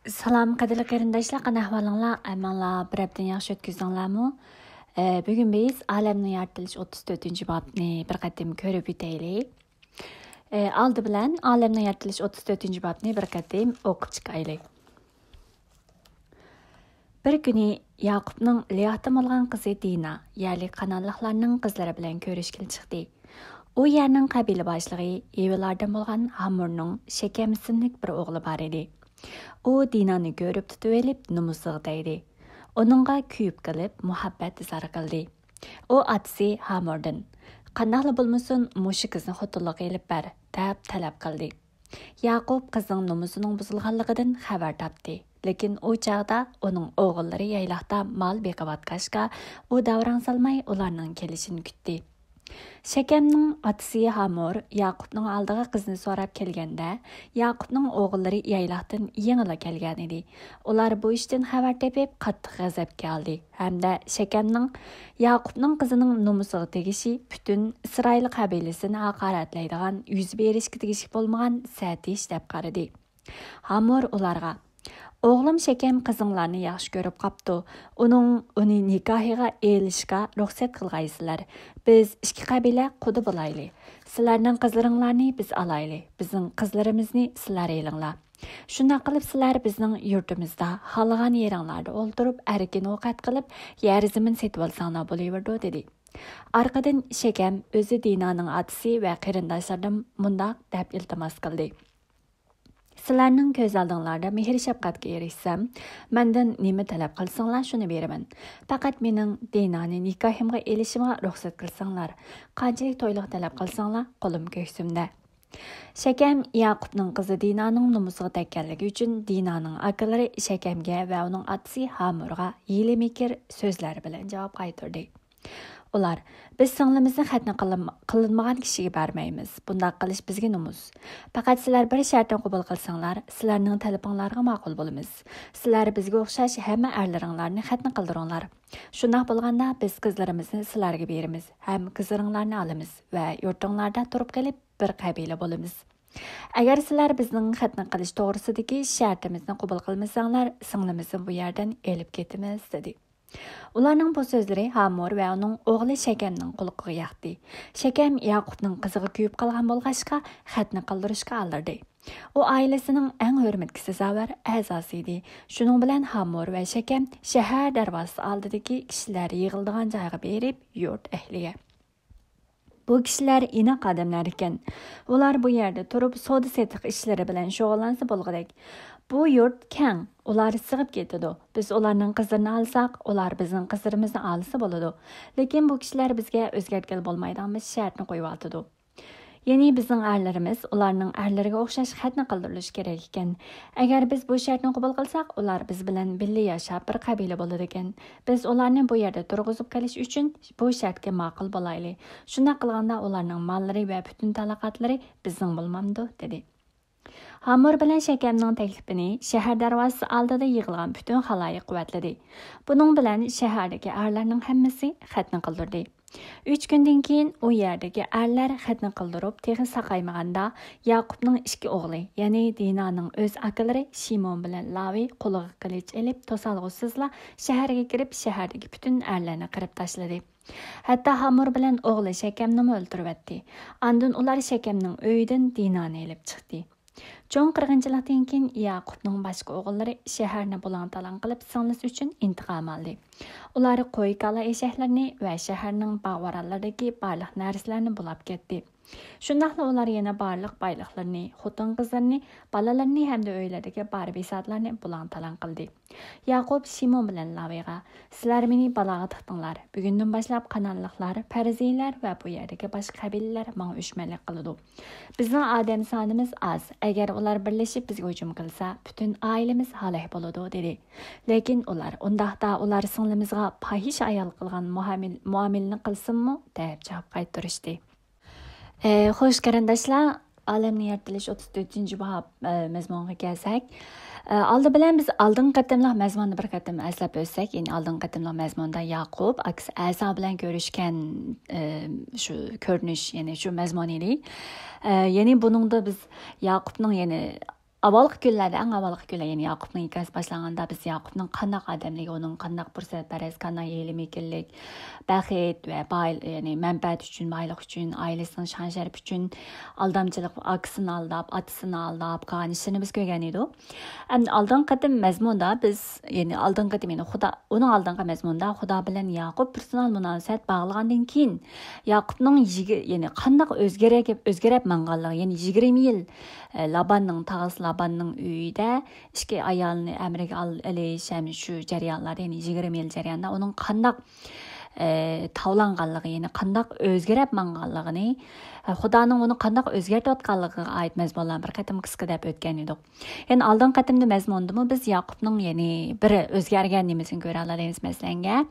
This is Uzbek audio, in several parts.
Salam qadrli qarindoshlar, qanday ahvolinglar? Amanlar bir hafta yaxshi o'tkazinglarmi? Bugun biz olamning yaratilish 34-bobni bir qatim ko'rib o'taylik. Oldi bilan olamning yaratilish 34-bobni bir qatim o'qib chiqaylik. Bir kuni Yaqubning Liyatim olgan qizi Dina, ya'ni Kananliqlarning qizlari bilan ko'rishga chiqdi. U yerning qabila boshlig'i Evilardan bo'lgan Hamurning Shekem ismli bir o'g'li bor edi. U Dinani ko'rib tutib olib, numusiga tegdi. Uningga kuyib qilib, muhabbat izhor qildi. U otasi Hamurdan, "Qanday bo'lmasin, mushu qizni xotinlikka elib ber", deb talab qildi. Yaqub qizning numusining buzilganligidan xabar topdi. Lekin u chaqda uning o'g'illari yayloqda mol beqiyotgachqa, u davron solmay ularning kelishini kutdi. Shekemning otasi Hamur Yaqubning oldiga qizni so'rab kelganda, Yaqubning o'g'illari yayloqdan yengila kelgan edi. Ular bu ishdan xabar topib, qattiq g'azabga oldi. Hamda Shekemning Yaqubning qizining numusiga tegishi butun Isroil qabilasini haqoratlaydigan, yuz berishga tegishli bo'lmagan satish deb qaradi. Hamur ularga: "Oğlum Shekem qizinglarni yaxshi ko'rib qapti. Uni nikohiga elishga ruxsat qilgaysizlar. Biz ikki qabila quda bo'layli. Sizlarning qizlaringlarni biz alayli. Bizning qizlarimizni sizlar elinglar. Shunda qilib sizlar bizning yurtimizda xalgan yeringlarda o'ltirib, erkin ovqat qilib, yer zamin setib olsanglar bo'laverdi", dedi. Arqadan Shekem o'zi Dinaning otasi va qarindoshlaridan mundaq deb iltimos qildi: "Sizlarning ko'z oldinglarda mehr shafqatga erishsam, mendan nima talab qilsanglar shuni beraman. Faqat mening Dinani nikohimga elishimga ruxsat qilsanglar, qanchalik to'yliq talab qilsanglar, qo'lim ko'ksimda." Shekem Yaqubning qizi Dinaning numusiga tekkanligi uchun Dinaning akalari Shekemga va uning otasi Hamurga yili-mekir so'zlar bilan javob qaytardi. Ular: "Biz singlimizni xatni qilinmagan kishiga bermaymiz. Bunday qilish bizga numus. Faqat sizlar bir shartni qabul qilsanglar, sizlarning talabinglarga ma'qul bo'lamiz. Sizlar bizga o'xshash hamma erlaringlarni xatni qildiringlar. Shunday bo'lganda biz qizlarimizni sizlarga beramiz, ham qizlaringlarni olamiz va yurtinglarda turib qolib bir qabila bo'lamiz. Agar sizlar bizning xatni qilish to'g'risidagi shartimizni qabul qilmasanglar, singlimizni bu yerdan elib ketamiz", dedi. Ularning bu so'zlari Hamur va uning o'g'li Shekemning quloqiga yoqdi. Shekem Yaqubning qiziga kuyib qolgan bo'lg'achqa xatni qildirishga aldirdi. U oilasining eng hurmatga sazovor a'zosi edi. Shuning bilan Hamur va Shekem shahar darvozasi oldidagi kishilar yig'iladigan joyga berib, yurt ahliga: "Bu kishilar inoq odamlar ekan. Ular bu yerda turib savdo-sotiq ishlari bilan shug'ullansa bo'lg'idek. Bu yurt keng, ular sig'ib ketadi. Biz ularning qizlarini olsak, ular bizning qizlarimizni olsa bo'ladi. Lekin bu kishilar bizga o'zgartgan bo'lmaydigan bir shartni qo'yib oldi. Ya'ni bizning erlarimiz ularning erlariga o'xshash xatni qildirilishi kerak ekan. Agar biz bu shartni qabul qilsak, ular biz bilan birga yashab bir qabila bo'ladi ekan. Biz ularni bu yerda turg'izib qolish uchun bu shartga ma'qul bo'laylik. Shunday qilganda ularning mollari va butun taloqatlari bizning bo'lmamdi", dedi. Hamur bilan Shekemning taklifini shahar darvozasi oldida yig'ilgan butun xaloyiq quvvatladi. Buning bilan shahardagi erlarning hammasi xatni qildirdi. 3 kundan keyin u yerdagi erlar xatni qildirib, texi saqaymaganda Yaqubning ikki o'g'li, ya'ni Dinaning o'z akalari Shimon bilan Lavi qo'liga qilich olib, to'salg'usizla shaharga kirib, shahardagi butun erlarni qirib tashladi. Hatto Hamur bilan o'g'li Shekemni o'ldiribdi. Andin ular Shekemning uyidan Dinani olib chiqdi. Cho'ng qirg'inchilikdan keyin Yaqubning boshqa o'g'illari shaharni bulang-talang qilib singlisi uchun intiqom oldi. Ular qo'y-kala eshaklarni va shaharning bog'varalaridagi barliq narsalarni bulab ketdi. Shundaqla ular yana barliq boyliqlarni, xotin-qizlarni, bolalarni hamda uylardagi bar besatlarni bulang-talang qildi. Yaqub Shimon bilan Laviga: "Sizlar meni baloga tiqdinglar. Bugundan boshlab Kananliqlar, Pariziylar va bu yerdagi boshqa qabilalar menga o'shmanlik qiladi. Bizning odam sonimiz oz. Agar ular birlashib bizga hujum qilsa, butun oilamiz halok bo'ladi", dedi. Lekin ular undaqda ular singlimizga fahish ayol qilgan muomalani qilsinmi, deb javob qaytarishdi. Xo'sh qarindoshlar, olamning yaratilish 34-bob mazmuniga kelsak, oldi bilan biz oldingi qatimliq mazmunni bir qatim eslab o'tsak, ya'ni oldingi qatimliq mazmunda Yaqub Aso bilan ko'rishgan shu ko'rinish, ya'ni shu mazmun edi. Ya'ni buningda biz Yaqubning, ya'ni Avvalgi kunlarda, eng avvalgi kunlar, ya'ni Yaqubning hikoyasi boshlanganda biz Yaqubning qandaq odamligi, uning qandaq fursatparast, qandaq yelim ekanlik, baxit va ya'ni manfaat uchun, boylik uchun, oilasining shon sharaf uchun aldamchilik, akasini aldab, otasini aldab qilgan ishini biz ko'rgan edik. Endi oldingi qatim mazmunda biz, ya'ni oldingi qatim uning oldingi mazmunda Xudo bilan Yaqub personal munosabat bog'lagandan keyin Yaqubning ya'ni qandaq o'zgarib manganligi, ya'ni 20 yil Labanning tağısı Labanning uyida ikki ayolni amriga olish, ham shu jarayonlarda, ya'ni 20 yil jarayonida uning qandaq tavlanganligi, ya'ni qandaq o'zgarib manganligini, Xudoning uni qandaq o'zgartayotganligiga oid mazmunlar bir qatim qisqa deb o'tgan edik. Ya'ni oldin qatimda mazmundimi biz Yaqubning ya'ni biri o'zgargan nimasini ko'ra olamiz. Masalan,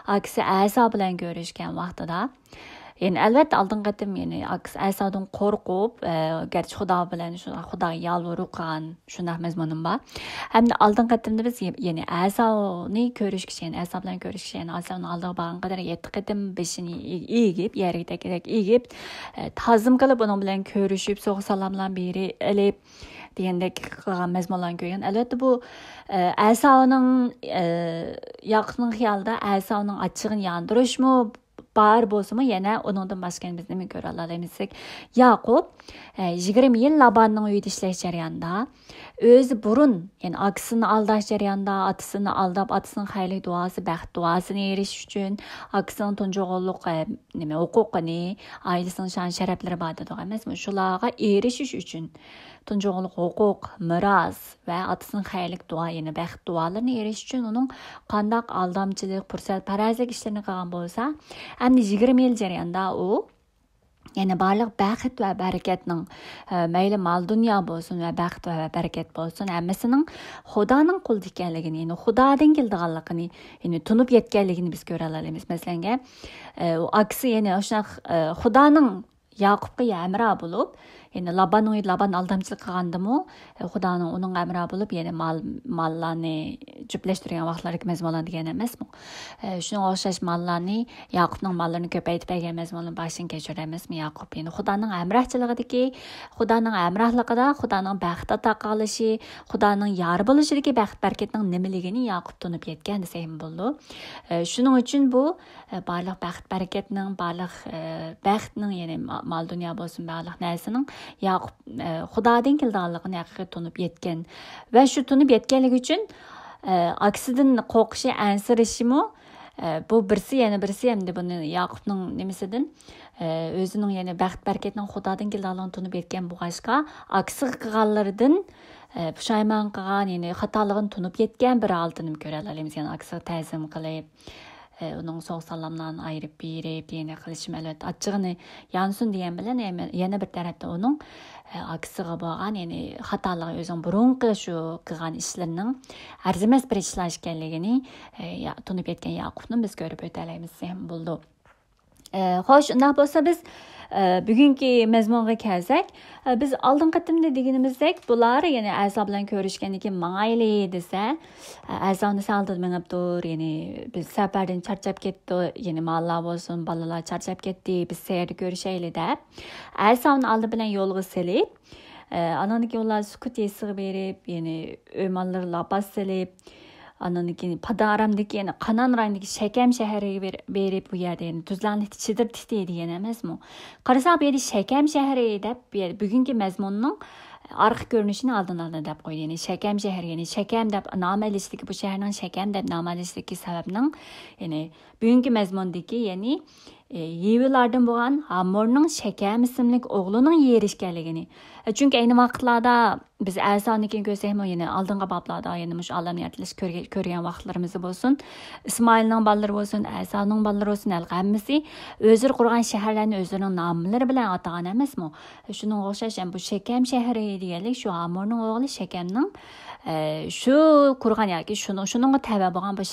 akasi Asa bilan ko'rishgan vaqtida yani albatta oldin qatim yani Asadan qo'rqib, garchi Xudo bilan Xudoga yalvorgan shunday mazmunim bor. Hamda oldin qatimda biz yani Asani ko'rishga, yani Asa bilan ko'rishga, yani Asani oldiga borgan qadar 7 qatim beshini egib, yeriga egib, ta'zim qilib uning bilan ko'rishib, so'g' salomlar berib, elib degandek qilgan mazmunlarni ko'rgan. Albatta bu Asaning Yaqubning xiyolida Asaning achchig'ini yondirishmi bar bo'lsa-mu, yana uningdan boshqa biz nima ko'ra olamiz? Yaqub 20 yil Labanning uyida ishlash jarayonida o'zi burun, ya'ni akasini aldash jarayonida otasini aldab, otasining xayrli duosi, baxt duosini erishish uchun akasining tunji o'g'illik huquqini, oilasining shon sharaflari bor dedik emasmi? Shularga erishish uchun tunji o'g'illik huquq, miros va otasining xayrli duo, ya'ni baxt duolarini erishish uchun uning qandaq aldamchilik, fursatparastlik ishlarini qilgan bo'lsa, endi 20 yil jarayonida u yani barliq baxt va barakatning mayli mol dunyo bo'lsin va baxt va barakat bo'lsin, hammasining Xudoning qo'lida ekanligini, ya'ni Xudodan kelganligini, ya'ni tunib yetganligini biz ko'ra olamiz. Masalan, u aksi ya'ni o'sha Xudoning Yaqubga amra bo'lib, ya'ni Laban aldamchilik qilgandimi, Xudoning uning amra bo'lib, ya'ni mollarni juplashtirgan vaqtlarga mazmunlar degan emasmi? Shunga o'xshash mollarni, Yaqubning mollarini ko'paytirib bergan mazmunlarni boshdan kechiramiz Yaqub. Ya'ni Xudoning amrahchiligidagi, Xudoning amrahligida, Xudoning baxt ato qilishi, Xudoning yor bo'lishidagi baxt barakatning nimaligini Yaqub tunib yetgan desa ham bo'ldi. Shuning uchun bu barliq baxt barakatning, barliq baxtning, ya'ni mol dunyo bo'lsin, barliq narsaning Yaqub Xudodan kelganligini haqiqat tunib yetgan va shu tunib yetganligi uchun aksidan qo'rqishi, ansirishimi bu birisi hamda buni Yaqubning nimasidan o'zining ya'ni baxt barakatning Xudodan kelganligini tunib yetgan bo'lg'achqa aksi qilganlaridan pushaymon qilgan, ya'ni xatoligini tunib yetgan bir oltinni ko'ra olamiz. Ya'ni aksi ta'zim qilib, uning so'g' salomlarni ayirib berib, yana qilishim albatta achchig'ini yansin degan bilan yana bir tarafda uning aksiga bo'lgan, ya'ni xatolig'i o'zing burunqi shu qilgan ishlarining arzimas bir ishlar ekanligini tunib yetgan Yaqubni biz ko'rib o'talaymiz ham bo'ldi. Xo'sh, unday bo'lsa biz bugungi mazmunga kelsak, biz oldin qatimda deganimizdek, bular ya'ni Asa bilan ko'rishgandan keyin mayli desa, Asani saldib minibdir, ya'ni biz safardan charchab ketdi, ya'ni mollar bo'lsin, bolalar charchab ketdi, biz sayr ko'rishaylik deb Asani oldi bilan yo'lga selib, ananiki ular sukut yesiga berib, ya'ni o'ymonlar lapas selib, ananiki padaramdaki, ya'ni Qanan rayonidagi Shakam shahriga berib bu yerda ya'ni tuzlarni chidirtdi degan emasmi? Qarasak bu yerda Shakam shahri deb bugungi mazmunning arqa ko'rinishini oldin deb qo'ydi. Ya'ni Shakam shahri, ya'ni Shakam deb nom olishligi, bu shaharning Shakam deb nom olishligi sababning, ya'ni bugungi mazmundagi, ya'ni yevilardan bo'lgan Hamorning Shakam ismli o'g'lining yerishganligini. Chunki ayni vaqtlarda biz Asanikin ko'rsak, ya'ni oldingi bablarda, ya'ni mush Allohning yaratilish ko'rgan vaqtlarimiz bo'lsin, Ismoilning bolalari bo'lsin, Asaning bolalari bo'lsin, hammasi o'zlari qurgan shaharlarni o'zlarining nomlari bilan atagan emasmi? Shuning o'xshash bu Shakam shahri deganlik shu Hamorning o'g'li Shakamning shu qurgan yoki shuningga tava bo'lgan bu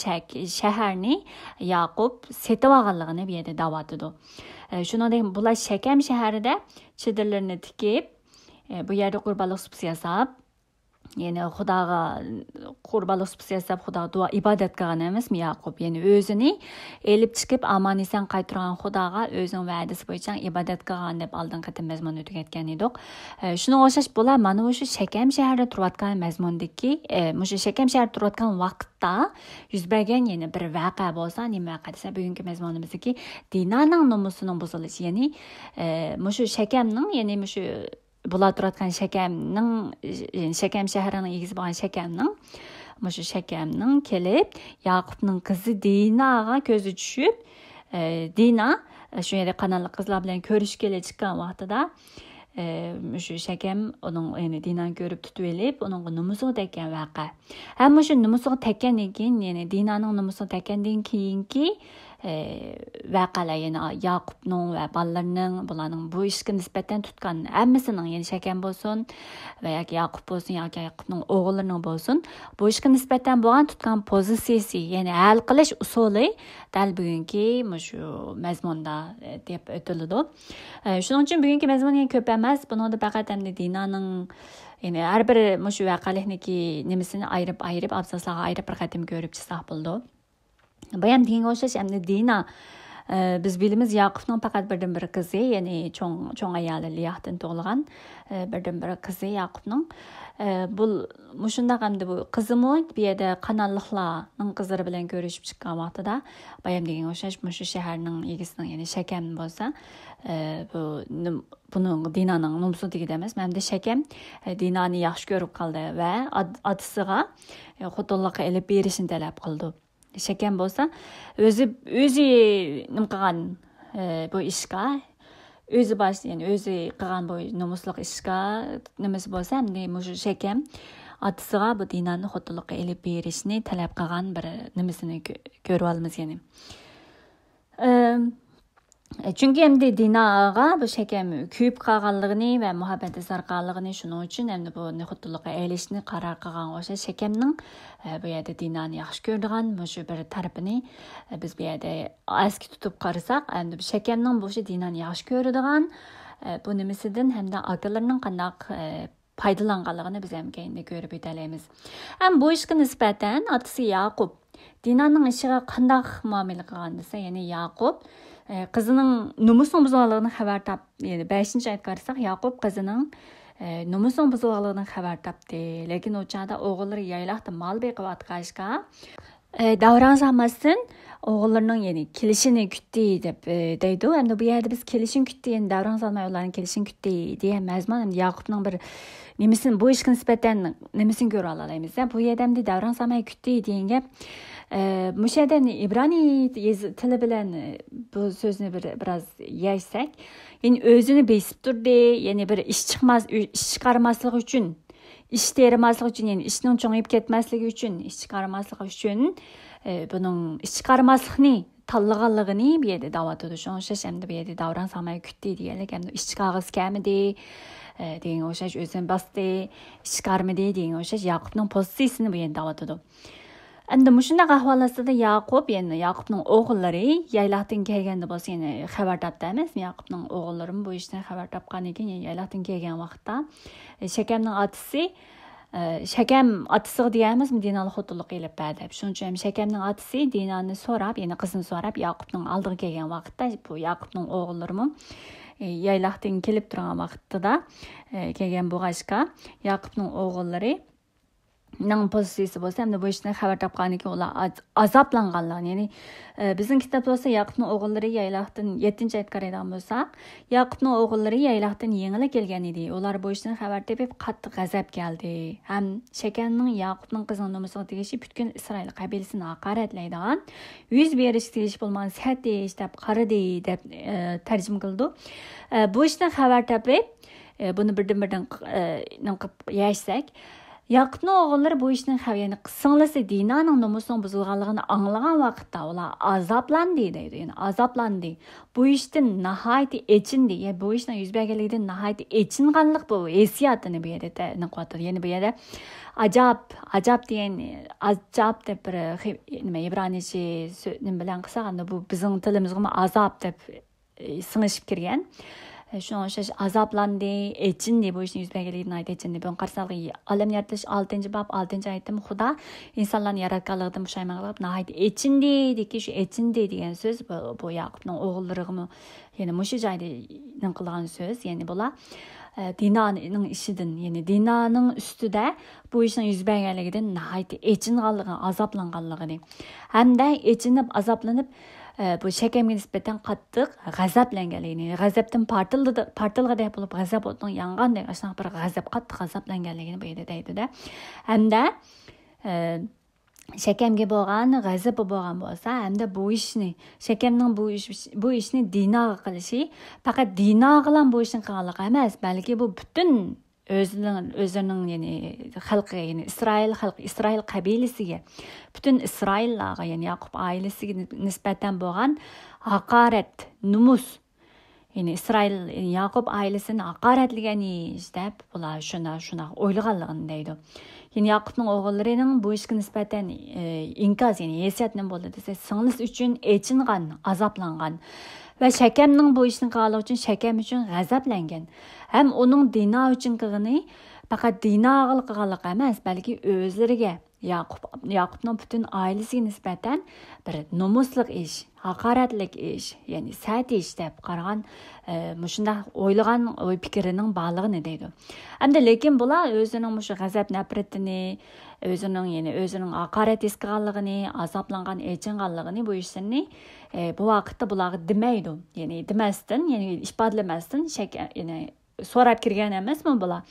shaharni Yaqub setib olganligini bu yerda da'vat etdi. Shuningdek bular Shakam shaharida chidirlarni tikib, bu yerda qurbonlik supsi yasab, Yani Xudoga qurbonlik supasi yasab Xudoga duo ibodat qilgan emasmi Yaqub? Yani o'zini elib chiqib omon eson qaytargan Xudoga o'zining va'dasi bo'yicha ibodat qilgan deb oldin qatim mazmun o'tgan edik. Shunga o'xshash bular mana shu Shakam shahrida turayotgan mazmundagi, shu Shakam shahrida turayotgan vaqtda yuz bergan yana bir voqea bo'lsa, nima voqea desa, bugungi mazmunimizdagi Dinaning nomusining buzilishi, ya'ni shu Shakamning, ya'ni shu bular turayotgan Shakam shahrining egisi bo'lgan Shakamning kelib Yaqubning qizi Dinaga ko'zi tushib, Dina shu yerda qanotli qizlar bilan ko'rishga chiqqan vaqtida shu Shakam uning yani Dinani ko'rib tutib elib, uning numusiga tekkan voqea. Hamma shu numusiga tekkandan keyin, ya'ni Dinaning numusiga tekkandan keyinki voqealar, ya'ni Yaqubning va bolalarining bularning bu ishga nisbatan tutgan hammasining, ya'ni Shakam bo'lsin va yoki Yaqub bo'lsin yoki Yaqubning o'g'illarining bo'lsin, bu ishga nisbatan bo'lgan tutgan pozitsiyasi, ya'ni hal qilish usuli dal bugungi shu mazmunda deb o'tiladi. Shuning uchun bugungi mazmun yana ko'p emas. Buningda faqat hamda Dinaning, ya'ni har bir shu voqelikniki nimasini ayirib abzaslarga ayirib bir qatim ko'rib chiqsak bo'ldi. Bu ham deganga o'xshash, hamda Dina biz bilamiz Yaqubning faqat birdan bir qizi, ya'ni cho'ng ayoli Liyahdan tug'ilgan birdan bir qizi Yaqubning. Bu shundaq hamda bu qizimi bu yerda qanotliqlarning qizlari bilan ko'rishib chiqqan vaqtida bayam deganga o'xshash shu shaharning egisining, ya'ni Shakam bo'lsa, buni Dinaning nomusidagi emas, hamda Shakam Dinani yaxshi ko'rib qoldi va otasiga xotinlikqa elib berishini talab qildi. Shakam bo'lsa o'zi nima qilgan bu ishga, o'zi qilgan bu nomusliq ishga nimasi bo'lsa, hamda shu Shakam otasiga bu Dinani xotinlikqa elib berishni talab qilgan bir nimasini ko'rib olamiz yani. Chunki hamda Dinaga bu Shakam kuyib qolganligini va muhabbati sarqanligini, shuning uchun hamda bu xotinlikqa elishni qaror qilgan o'sha Shakamning bu yerda Dinani yaxshi ko'radigan shu bir tarafini biz bu yerda asli tutib qarasak, hamda bu Shakamning bu Dinani yaxshi ko'radigan bu nimasidan hamda akalarining qanday foydalanganligini biz ham keyinda ko'rib o'tamiz. Ham bu ishga nisbatan otasi Yaqub Dinaning ishiga qanday muomala qilgan desa, ya'ni Yaqub qizining nomusining buzilganligini xabar topdi. Yani 5-oyatga qarasak, Yaqub qizining nomusining buzilganligidan xabar topdi. Lekin o chaqda o'g'illari yayloqda mol beqib atqashga davron solmasdan o'g'illarining yani kelishini kutdi deb deydi. Endi bu yerda biz kelishini kutdi, yani davron solmay ularning kelishini kutdi degan mazmun endi Yaqubning bir nimasini bu ishga nisbatan nimasini ko'ra olamiz. Bu yerda endi davron solmay kutdi degan gap Müşaheden İbrani tili bilen bu sözünü biraz yersak, yani özünü besip durdu, yani bir iş çıkarmaslık için, iş terimazlık için, yani işinin çoğayıp ketmezlik için, iş çıkarmaslık için, bunun iş çıkarmaslıkını, tallıqallığını bir yerde davat ediyor. Şunu şaşamda bir yerde davran salmaya küttü diyelim, hem de iş çıkarız gelmedi, deyin o şaş özünü bastı, iş çıkarmadı deyin o şaş Yaqub'nun pozisyasını bir yerde davat ediyor. Endi mushunda ahvollarda Yaqub, yani Yaqubning o'g'illari yayloqdan kelganda bo'lsa, yani xabar topdi emasmi? Yaqubning o'g'illari bu ishdan xabar topgan ekan, yani yayloqdan kelgan vaqtda Shakamning otasi Shakam otasiga deganmizmi, Dinani xotinlik qilib berdi. Shuning uchun Shakamning otasi Dinani so'rab, yani qizini so'rab Yaqubning oldiga kelgan vaqtda bu Yaqubning o'g'illarimi yayloqdan kelib turgan vaqtida kelgan bo'lg'achqa Yaqubning o'g'illari Nang pozitsiyasi bo'lsa, hamda bu ishdan xabar topgandan keyin ular azoblanganlar. Ya'ni bizning kitobda bo'lsa Yaqubning o'g'illari yayloqdan 7-oyatga qaraydigan bo'lsak, Yaqubning o'g'illari yayloqdan yengilib kelgan edi. Ular bu ishdan xabar topib qattiq g'azab keldi. Ham Shakamning Yaqubning qizining nomusiga tegishib butun Isroil qabilasini haqoratlaydigan, yuz berish tegish bo'lmagan satish deb qaradi deb tarjima qildi. Bu ishdan xabar topib buni birdan yashsak, Yaqubning o'g'illari bu ishning xabarini singlisi Dinaning nomusining buzilganligini anglagan vaqtda ular azoblandi deydi. Yani azoblandi. Bu ishdan nihoyat echindi. Yani bu ishning yuz berganligidan nihoyat echinganlik bu hissiyotini bu yerda niqotadi. Yani bu yerda ajob degan ajob deb bir nima ibranicha nim bilan qilsaganda bu bizning tilimizga azob deb singishib kirgan. Şuna o'xshash azoblandi, echindi, bu ishning yuz berganligini aytaychindi. Bu qarsalg'i olam yaratish 6-bob 6-oyatda Xudo insonlarni yaratganligidan pushaymon qilib, nihoyat echindi deki shu echindi degan so'z bu Yaqubning o'g'illariga yana mushu joyda qilgan so'z, ya'ni bular Dinaning ishidan, ya'ni Dinaning ustida bu ishning yuz berganligidan nihoyat echinganligi, azoblanganligi. Hamda echinib, azoblanib bu Shekemga nisbatan qattiq g'azablanganligini, g'azabdan partilg'adek bo'lib g'azab o'tning yongandek ashuna bir g'azab, qattiq g'azablanganligini bu yerda deydi-da. Hamda Shekemga bo'lgan g'azabi bo'lgan bo'lsa, hamda bu ishni Shekemning bu ishni Dinoga qilishi faqat Dino bilan bu ishni qilganligi emas, balki bu butun o'zining ya'ni xalqiga, ya'ni Isroil qabilasiga, butun Isroillarga, ya'ni Yaqub oilasiga nisbatan bo'lgan haqorat, numus, ya'ni Yaqub oilasini haqoratlagan ish deb bular shuna o'ylaganligini deydi. Ya'ni Yaqubning o'g'illarining bu ishga nisbatan inkos, ya'ni hesiyatning bo'ldi desa, singlis uchun echingan, azoblangan va Shekemning bu ishni qilganligi uchun Shekem uchun g'azablangan. Ham uning Dino uchun qilgani faqat Dinoga qilganligi emas, balki o'zlariga, Yaqubning butun oilasiga nisbatan bir nomusliq ish, haqoratlik ish, ya'ni sat ish deb qaragan, shunday o'ylagan o'y fikrining borligini deydi. Hamda lekin bular o'zining shu g'azab nafratini, o'zining haqorat his qilganligini, azoblangan, echinganligini bu ishni bu vaqtda bularga demaydi. Ya'ni demasdan, ya'ni ifodalamasdan ya'ni so'rab kirgan emasmi bular?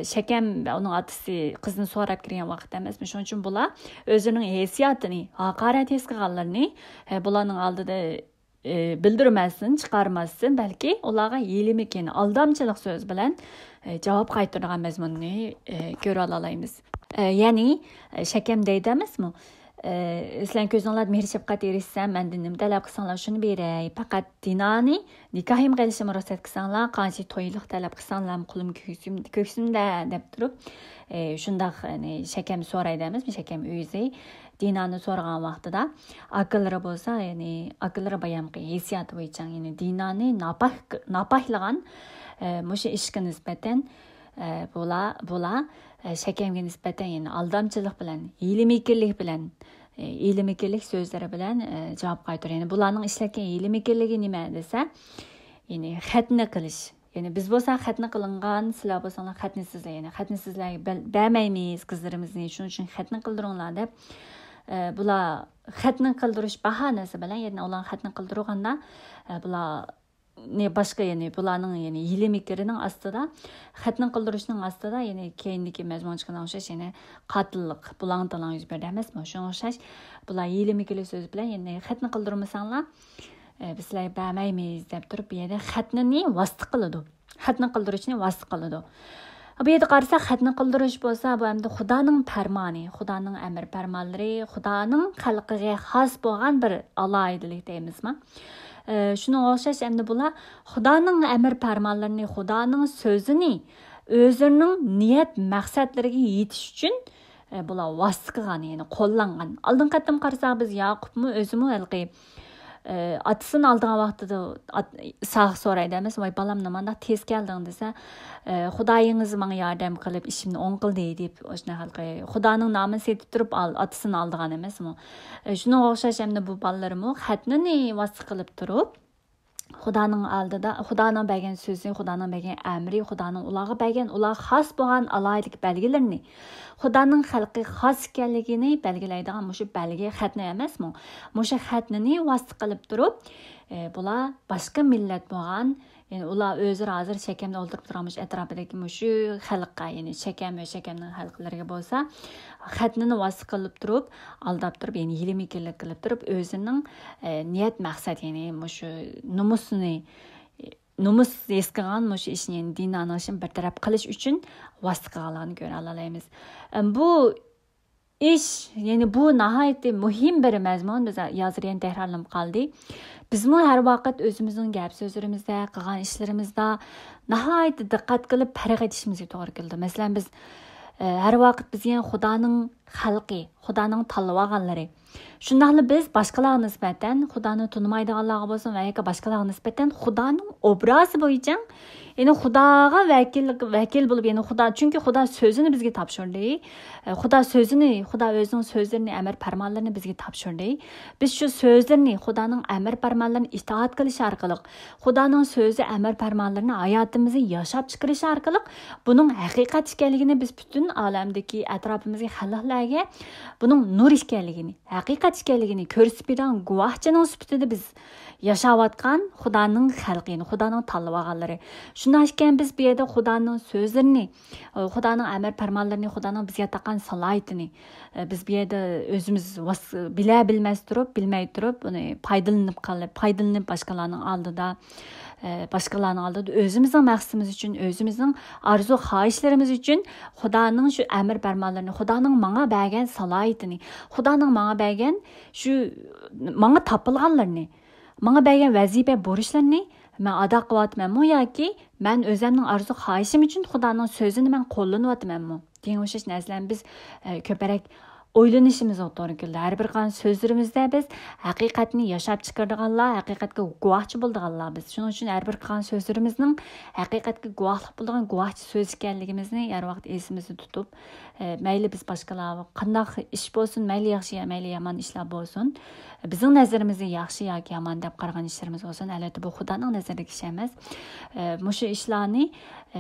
Shekem uning otasi qizni so'rab kirgan vaqt emasmi? Shuning uchun bular o'zining hissiyotini, haqorat his qilganlarini bularning oldida bildirmasdan, chiqarmasdan, balki ularga yelimik, ya'ni aldamchilik so'z bilan javob qaytargan mazmunni ko'ra olamiz. Ya'ni Shekem deydi emasmi? Sizlar ko'zinglar mehr shafqat erishsam, mendan nima talab qilsanglar shuni beray. Faqat Dinoni nikohim qilishimga ruxsat qilsanglar, qancha to'yliq talab qilsanglar, qulim ko'ksimda deb turib, shundaq Shekem so'raydi emasmi? Shekem o'zi Dinoni so'ragan vaqtida aqllari bo'lsa, ya'ni aqllari bayamqi hissiyat bo'yicha, ya'ni Dinoni napahlagan mushu ishga nisbatan bular Shekemga nisbatan, ya'ni aldamchilik bilan, hiyla-mikirlik so'zlari bilan javob qaytaradi. Ya'ni bularning ishlatgan hiyla-mikirligi nima desa, ya'ni xatni qilish. Ya'ni biz bo'lsa xatni qilingan, sizlar bo'lsanglar xatni sizlar, ya'ni xatni sizlarga bermaymiz qizlarimizni, shuning uchun xatni qildiringlar deb bular xatni qildirish bahonasi bilan, ya'ni ular xatni qildirganda bular boshqa, ya'ni bularning, ya'ni hiyla-mikirining ostida, xatni qildirishning ostida, ya'ni keyindagi mazmun chiqqan o'xshash, ya'ni qotillik, bulang yuz berdi emasmi? Shunga o'xshash bular hiyla-mikirlik so'z bilan, ya'ni xatni qildirmasanglar biz sizlarga bermaymiz deb turib, bu yerda xatni vasita qiladi. Xatni qildirishni vasita qiladi. Bu yerda qarasak, xatni qildirish bo'lsa, bu hamda Xudoning farmoni, Xudoning amr farmonlari, Xudoning xalqiga xos bo'lgan bir alohidalik deymizmi? Shuna o'xshash endi bular Xudoning amr farmonlarini, Xudoning so'zini o'zining niyat maqsadlariga yetish uchun bular vasita qilgan, ya'ni qo'llangan. Oldin qatim qarasak, biz Yaqubmi o'zimi alqi atasini oldigan vaqtida sog' so'raydi emas, voy balam nimanda tez kelding desa, Xudoyingiz menga yordam qilib ishimni o'ng qildi deb o'shna xalqi Xudoning nomini setib turib atasini oldigan emasmi? Shunga o'xshash endi bu bolalarmi xatni vasita qilib turib, Xudoning oldida, Xudoning bergan so'zi, Xudoning bergan amri, Xudoning ularga bergan, ularga xos bo'lgan alohidlik belgilarini, Xudoning xalqi xos ekanligini belgilaydigan mushu belgi xatni emasmi? Mushu xatni vasita qilib turib, bular boshqa millat bo'lgan, ya'ni ular o'zlari hozir Shekemda o'ltirib turamish atrofidagi mushu xalqqa, ya'ni Shekem va Shekemning xalqlariga bo'lsa, xatni vasita qilib turib, aldab turib, ya'ni hiyla-mikirlik qilib turib, o'zining niyat maqsad, ya'ni mushu numus esqigan mushu ishni, Dinoni ishini bartaraf qilish uchun vasita qilganligini ko'ra olamiz. Bu ish, ya'ni bu nihoyatda muhim bir mazmun, biz hozir yana takrorlanib qoldi. Bizmi har vaqt o'zimizning gap so'zlarimizda, qilgan ishlarimizda nihoyatda diqqat qilib farq etishimizga to'g'ri keldi. Masalan, biz Her vaqt biz yani Xudoning xalqi, Xudoning tanlab olganlari. Shundaqla biz boshqalarga nisbatan Xudoni tunimaydiganlarga bo'lsin va yoki boshqalarga nisbatan Xudoning obrazi bo'yicha yani Xudoga vakil bo'lib, yani chunki Xudo so'zini bizga topshirdi. Xudo o'zining so'zlarini, amr farmonlarini bizga topshirdi. Biz shu so'zlarni, Xudoning amr farmonlarini itoat qilish orqali, Xudoning so'zi, amr farmonlarini hayotimizda yashab chiqarish orqali buning haqiqat ekanligini biz butun olamdagi atrofimizga xalqlarga buning nur ekanligini, haqiqat ekanligini ko'rsatib bergan guvohchining sifatida biz yashayotgan Xudoning xalqini, Xudoning tanlab olganlari. Shundan ekan biz bu yerda Xudoning so'zlarini, Xudoning amr farmonlarini, Xudoning bizga taqan salohiyatini biz bu yerda o'zimiz bilmay turib, uni foydalanib boshqalarning oldida o'zimizning maqsadimiz uchun, o'zimizning arzu xohishlarimiz uchun Xudoning shu amr farmonlarini, Xudoning menga bergan salohiyatini, Xudoning menga bergan shu menga topilganlarni, menga bergan vazifa burchlarni men ado qilyapmanmi yoki men o'zimning arzu xohishim uchun Xudoning so'zini men qo'llanyapmanmi degan o'sha narsalarni biz ko'proq o'ylanishimiz to'g'ri keldi. Har bir qan so'zlarimizda biz haqiqatni yashab chiqarganlar, haqiqatga guvohchi bo'lganlar biz. Shuning uchun har bir qan so'zlarimizning haqiqatga guvohlik bo'lgan guvohchi so'z ekanligimizni har vaqt esimizda tutib, mayli biz boshqalarga qanday ish bo'lsin, mayli yaxshi, mayli yomon ishlar bo'lsin, bizning nazarimizda yaxshi yoki yomon deb qaragan ishlarimiz bo'lsin, albatta bu Xudoning nazariga ish emas. Mushu ishlarni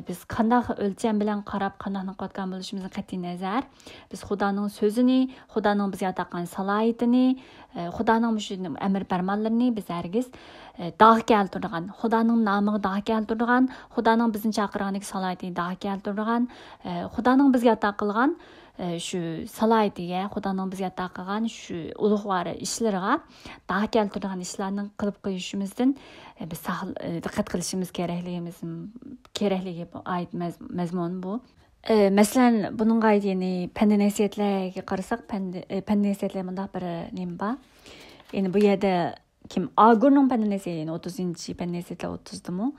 biz qanday o'lcham bilan qarab, qanday qilgan bo'lishimizga qat'iy nazar, biz Xudoning so'zini, Xudoning bizga taqan salohiyatini, Xudoning mushu amr farmonlarini biz hargiz dog' keltirgan, Xudoning nomiga dog' keltirgan, Xudoning bizni chaqirganiga salohiyatini dog' keltirgan, Xudoning bizga taqilgan shu salohiyatiga, Xudoning bizga taqilgan shu ulug'vor ishlarga dog' keltirgan ishlarni qilib qo'yishimizdan biz diqqat qilishimiz kerakligi oid mazmun bu. Masalan, buningga yani fan nasihatlarga qarasak, fan nasihatlar bundaq bir nima bor. Yani bu yerda kim Agurning fan nasihati, 30-chi fan nasihatlar 30dimi?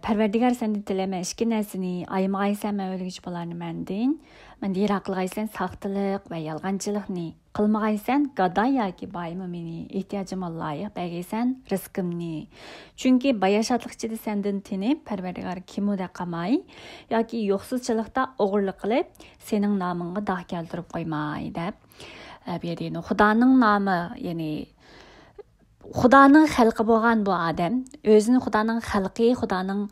Parvardigar senden tileme ishki narsani aymag'aysan man o'lgich bo'larni mandin. Men yiroq qilg'aysan saxtalik va yolg'onchilikni, qilmag'aysan gadoy yoki boymi meni ehtiyojimga loyiq bergaysan rizqimni. Chunki bayashatlik ichida sendan tinib Parvardigar kimuda qamay yoki yo'qsizchilikda o'g'irlik qilib sening nomingga dog' keltirib qo'ymay deb. Bu yerda Xudoning nomi, ya'ni Xudoning xalqi bo'lgan bu odam o'zini Xudoning xalqi, Xudoning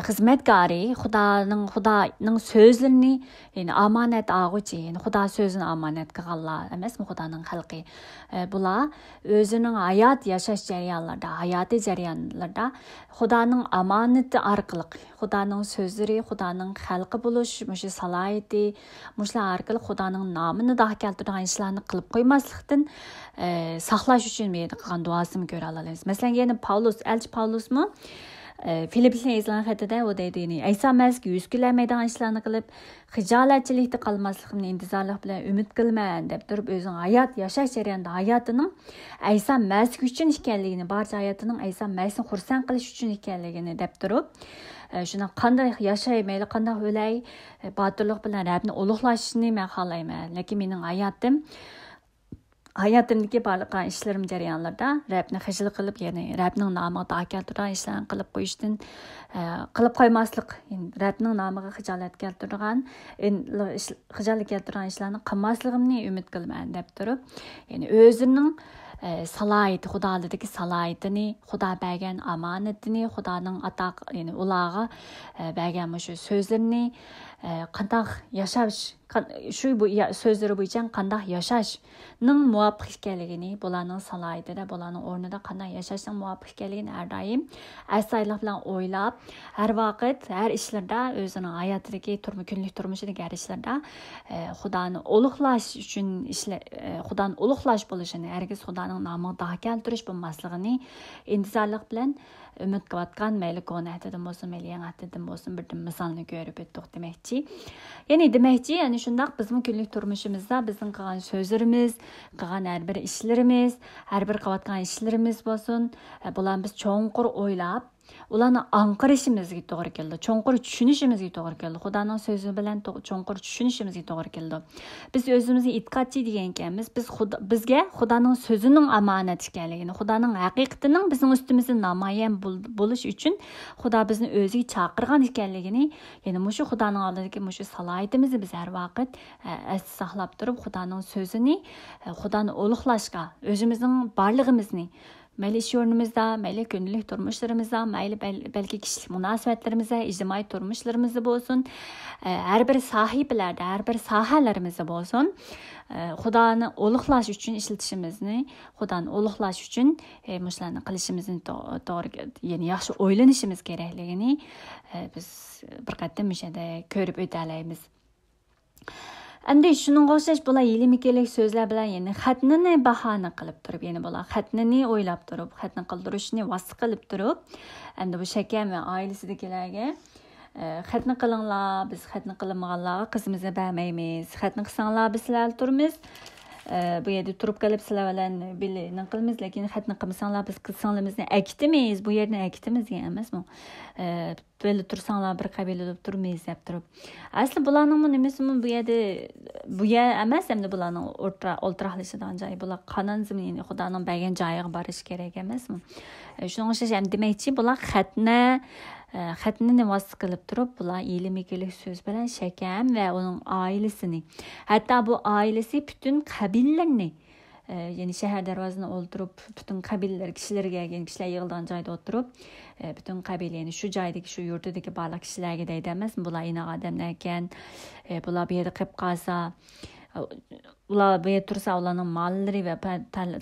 xizmatkori, Xudoning so'zlarini, ya'ni omonat olg'uchi, ya'ni Xudo so'zini omonat qilganlar emasmi Xudoning xalqi. Bular o'zining hayot yashash jarayonlarida Xudoning omonati orqali, Xudoning so'zlari, Xudoning xalqi bo'lish, mushu salohiyati, mushlar orqali Xudoning nomini dog' keltirgan ishlarni qilib qo'ymaslikdan saqlash uchun men qilgan duosini ko'ra olamiz. Masalan, yana elchi Pavlusmi Filipliklarga yozgan xatida u deydi, Ayso Masihga yuz kelmaydigan ishlarni qilib, xijolatchilikda qolmaslikni intizorlik bilan umid qilman deb turib, o'zining hayot yashash jarayonida hayotining Ayso Masih uchun ekanligini, barcha hayotining Ayso Masihni xursand qilish uchun ekanligini deb turib, shuna qanday yashay, mayli qanday o'lay, botirlik bilan Rabbni ulug'lashni men xohlayman. Lekin mening hayotimdagi barliq ishlarim jarayonlarida Rabbni xijil qilib, ya'ni Rabbning nomiga dog' keltirgan ishlarni qilib qo'yishdan qilib qo'ymaslik, Rabbning nomiga xijolat keltirgan ishlarni qilmasligimni umid qilaman deb turib, ya'ni o'zining salohiyati, Xudo oldidagi salohiyatini, Xudo bergan omonatini, Xudoning ya'ni ularga bergan shu so'zlarini qanday yashash, shu so'zlari bo'yicha qanday yashashning muvofiq ekanligini, bularning salohiyatida, bularning o'rnida qanday yashashning muvofiq ekanligini har doim astoydillik bilan o'ylab, har vaqt, har ishlarda, o'zining hayotidagi kunlik turmushidagi har ishlarda Xudoni ulug'lash uchun Xudoni ulug'lash bo'lishini, hargiz Xudoning nomiga dog' keltirish bo'lmasligini intizorlik bilan umid qilayotgan, mayli ko'natidan bo'lsin, mayli yangidan bo'lsin, bir misolni ko'rib o'tdik demakchi. Ya'ni shundaq bizning kunlik turmushimizda bizning qilgan so'zlarimiz, qilgan har bir ishlarimiz, har bir qilayotgan ishlarimiz bo'lsin, bularni biz cho'nqur o'ylab, ularni anqirishimizga to'g'ri keldi, cho'nqur tushunishimizga to'g'ri keldi, Xudoning so'zi bilan cho'nqur tushunishimizga to'g'ri keldi. Biz o'zimizni e'tiqodchi degan ekanmiz, bizga Xudoning so'zining omonat ekanligini, Xudoning haqiqatining bizning ustimizda namoyon bo'lish uchun Xudo bizni o'ziga chaqirgan ekanligini, ya'ni mushu Xudoning oldidagi mushu salohiyatimizni biz har vaqt saqlab turib, Xudoning so'zini, Xudoni ulug'lashga, o'zimizning borlig'imizni mayli ish o'rnimizda, mayli kundalik turmushlarimizda, mayli balki kishilik munosabatlarimizda, ijtimoiy turmushlarimizda bo'lsin, har bir sohalarda, har bir sohalarimizda bo'lsin, Xudoni ulug'lash uchun ishlatishimizni, Xudoni ulug'lash uchun mushlarni qilishimizni to'g'ri, ya'ni yaxshi o'ylanishimiz kerakligini biz bir qatam o'shada ko'rib o'talaymiz. Endi shuningga o'xshash bular yelimi-kelik so'zlar bilan, ya'ni xatni bahona qilib turib, ya'ni bular xatni o'ylab turib, xatni qildirishni vosita qilib turib, endi bu Shakam va oilasidagilarga xatni qilinglar, biz xatni qilmaganlarga qizimizni bermaymiz. Xatni qilsanglar biz sizlar turmiz. Bu yerda turib qolib sizlar bilan birlikni qilamiz, lekin xatni qilmasanglar biz qilsanglarimizni akitimiz, bu yerni akitimiz degan emasmi? Böyle tursanglar bir qabila deb turmaymiz deb turib. Asli bularning nimasimi bu yer emas, endi bularning o'ltiraqlishidan joyi, bular qonunizm, ya'ni Xudoning bergan joyiga borish kerak emasmi? Shuning uchun ham demakchi, bular xatni vosita qilib turib, bular ilmi-kelik so'z bilan Shakam va uning oilasini, hatto bu oilasi butun qabilalarni, ya'ni shahar darvozasida o'ltirib, butun qabilalar kishilarga, ya'ni kishilar yig'ilgan joyda o'tirib, butun qabila, ya'ni shu joydagi, shu yurtdagi barliq kishilarga deydi emasmi? Bular inoq odamlar ekan, bular bu yerda qilib qolsa, ular bu yerda tursa, ularning mollari va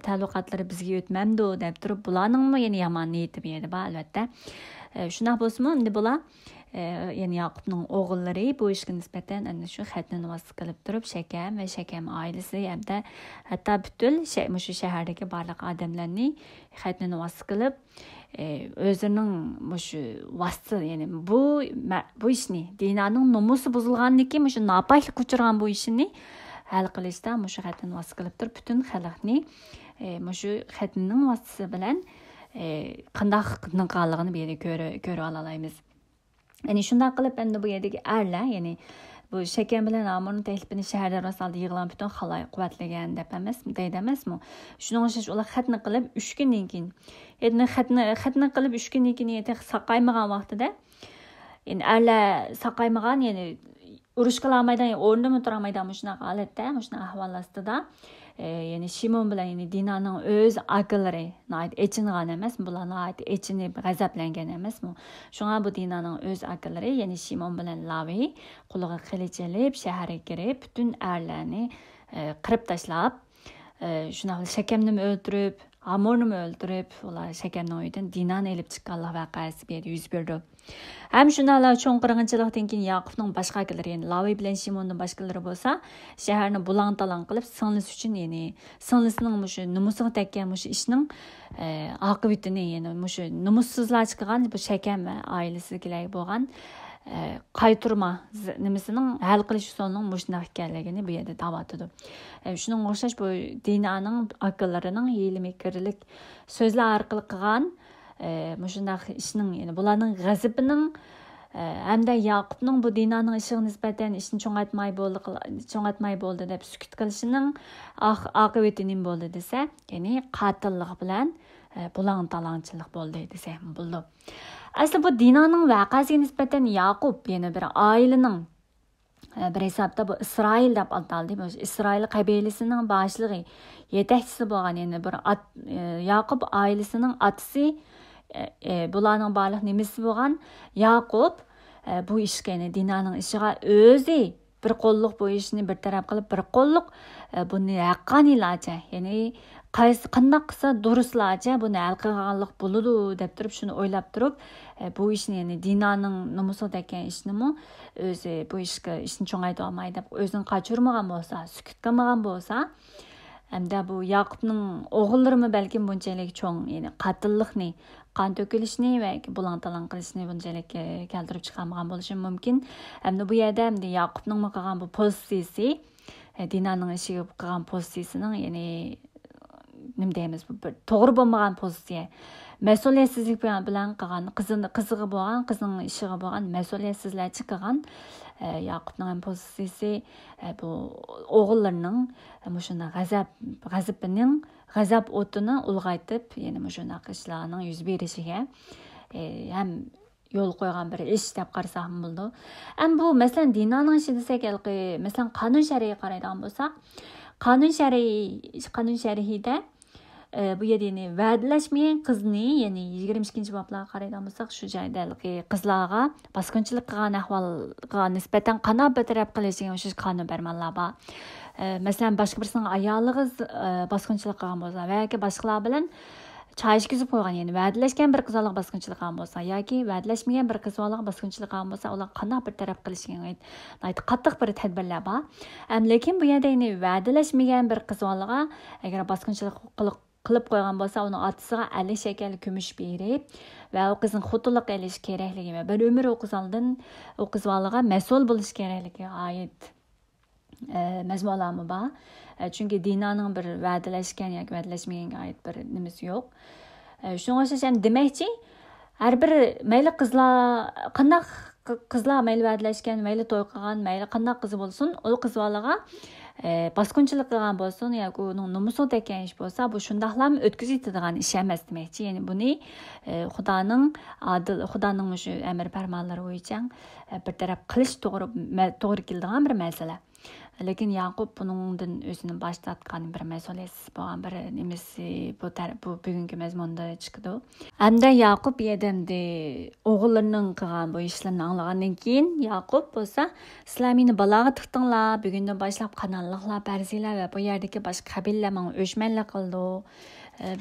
ta'lluqotlari bizga o'tmamdi deb turib, bularningmi ya'ni yomon niyati bu yerda bor albatta. Shunday bo'lsa-mu, endi bular ya'ni Yaqubning o'g'illari bu ishga nisbatan ana shu xatni vosita qilib turib, Shakam va Shakam oilasi hamda hatto butun shu shahardagi barliq odamlarni xatni vosita qilib, o'zining shu vosita, ya'ni bu ishni, dinoning nomusi buzilganligi, shu nopaylik uchirgan bu ishni hal qilishda shu xatni vosita qilib turib, butun xalqni shu xatning vositasi bilan qanday qilganligini bu yerda ko'rib olaymiz. Ya'ni shunday qilib, endi bu yerdagi erlar, ya'ni bu Shakam bilan Amurning taklifini shahar darvozasida yig'ilgan butun xaloyiq quvvatlagan deb deydi emasmi? Shuning uchun ular xatni qilib 3 kundan keyin, endi xatni qilib 3 kundan keyin saqaymagan vaqtida, ya'ni erlar saqaymagan, ya'ni urush qilolmaydan, o'rnida o'tirolmaydan shunaqa holatda, shunaqa ahvol ostida, ya'ni Shimon bilan, ya'ni Dinoning o'z akalari echingan emas, bular echinib g'azablangan emasmi? Shunga bu Dinoning o'z akalari, ya'ni Shimon bilan Lavi quliga qilich olib shaharga kirib, butun erlarni qirib tashlab, shunaqa Shakamni o'ldirib, Amurni o'ldirib, ular Shakamning uyidan Dinoni olib chiqqanlar voqeasi bu yerda yuz berdi. Ham shundalar cho'ng qirg'inchilikdan keyin Yaqubning boshqa akalari, ya'ni Lavi bilan Shimonning boshqalari bo'lsa, shaharni bulang-talang qilib singlisi uchun, ya'ni singlisining shu nomusiga tekkan shu ishning oqibatini, ya'ni shu nomussizlar chiqqan bu Shakam va oilasidagilar bo'lgan qayturma nimasining hal qilish usulining mushunaq ekanligini bu yerda da'vatidi. Shuning o'xshash bu Dinoning akalarining yelimi-kirlik so'zlar orqali qilgan mushunaq ishning, ya'ni bularning g'azabining hamda Yaqubning bu Dinoning ishiga nisbatan ishni cho'ngatmay bo'ldi deb sukut qilishining oqibati nima bo'ldi desa, ya'ni qotillik bilan bulang-talangchilik bo'ldi desa ham bo'ldi. Asli bu Dinoning voqeasiga nisbatan Yaqub, ya'ni bir oilaning bir hisobda bu Isroil deb ataldi. Bu Isroil qabilasining boshlig'i, yetakchisi bo'lgan, ya'ni bir Yaqub oilasining otasi, bularning barliq nimasi bo'lgan Yaqub bu ishga, ya'ni Dinoning ishiga o'zi bir qo'lliq bu ishni bir taraf qilib, bir qo'lliq buni haqqonilarcha, ya'ni qanday qilsa durustlarcha buni hal qilganlik bo'ladi deb turib, shuni o'ylab turib, bu ishni, ya'ni Dinoning nomusi degan ishnimi o'zi bu ishni cho'ngayta olmaydi deb o'zini qochirmagan bo'lsa, sukut qilmagan bo'lsa, hamda bu Yaqubning o'g'illarimi balkim bunchalik cho'ng, ya'ni qotillikni, qon to'kilishni va bulang-talang qilishni bunchalik keltirib chiqarmagan bo'lishi mumkin. Hamda bu yerda Yaqubning qilgan bu pozitsiyasi, Dinoning ishiga qilgan pozitsiyasining, ya'ni nima deymiz, bu bir to'g'ri bo'lmagan pozitsiya. Mas'uliyatsizlik bilan qilgan, qizig'i bo'lgan, qizning ishiga bo'lgan mas'uliyatsizlarcha qilgan Yaqubning pozitsiyasi bu o'g'illarining shunday g'azab o'tini ulg'aytib, yana shunday ishlarning yuz berishiga ham yo'l qo'ygan bir ish deb qarasak bo'ldi. Ham bu masalan dinoning ishi desak, masalan qonun shariga qaraydigan bo'lsak, qonun sharihida bu yerda va'dalashmagan qizni, ya'ni 22-boblarga qaraydigan bo'lsak, shu joyda qizlarga bosqinchilik qilgan ahvolga nisbatan qanot betaraf qilishga shu qonun bermanlar bor. Masalan, boshqa birisining ayoliga bosqinchilik qilgan bo'lsa va yoki boshqalar bilan çay içkizib qo'ygan, ya'ni va'dalashgan bir qizlarga bosqinchilik qilgan bo'lsa yoki va'dalashmagan bir qizlarga bosqinchilik qilgan bo'lsa, ular qanday bir taraf qilishgan qattiq bir tadbirlar bor. Lekin bu yerda ya'ni va'dalashmagan bir qizlarga agar bosqinchilik qilib qo'ygan bo'lsa, uni otasiga 50 shekel kumush berib va u qizning xotinlik qilish kerakligi va bir umr u qizlarga mas'ul bo'lish kerakligi oid mazmunlarmi bor. Chunki dinoning bir va'dalashgan yoki va'dalashmaganga oid bir nimasi yo'q. Shunga o'xshash ham demakchi, har bir mayli qizlar mayli va'dalashgan, mayli to'y qilgan, mayli qanday qizi bo'lsin, u qizlarga bosqinchilik qilgan bo'lsin yoki uning nomusini tekkan ish bo'lsa, bu shundaqlarni o'tkazib yetadigan ish emas demakchi. Ya'ni buni Xudoning shu amr farmonlari bo'yicha bir taraf qilish to'g'ri keladigan bir masala. Lekin Yaqub buningdan o'zini bosh tortgan bir mas'uliyatsiz bo'lgan bir nimasi bu bugungi mazmunda chiqdi. Hamda Yaqub yedimdi o'g'illarining qilgan bu ishlarni anglagandan keyin Yaqub bo'lsa, sizlar meni baloga tiqdinglar, bugundan boshlab qanonliqlar, farziylar va bu yerdagi boshqa qabilalar menga o'chmanlik qildi.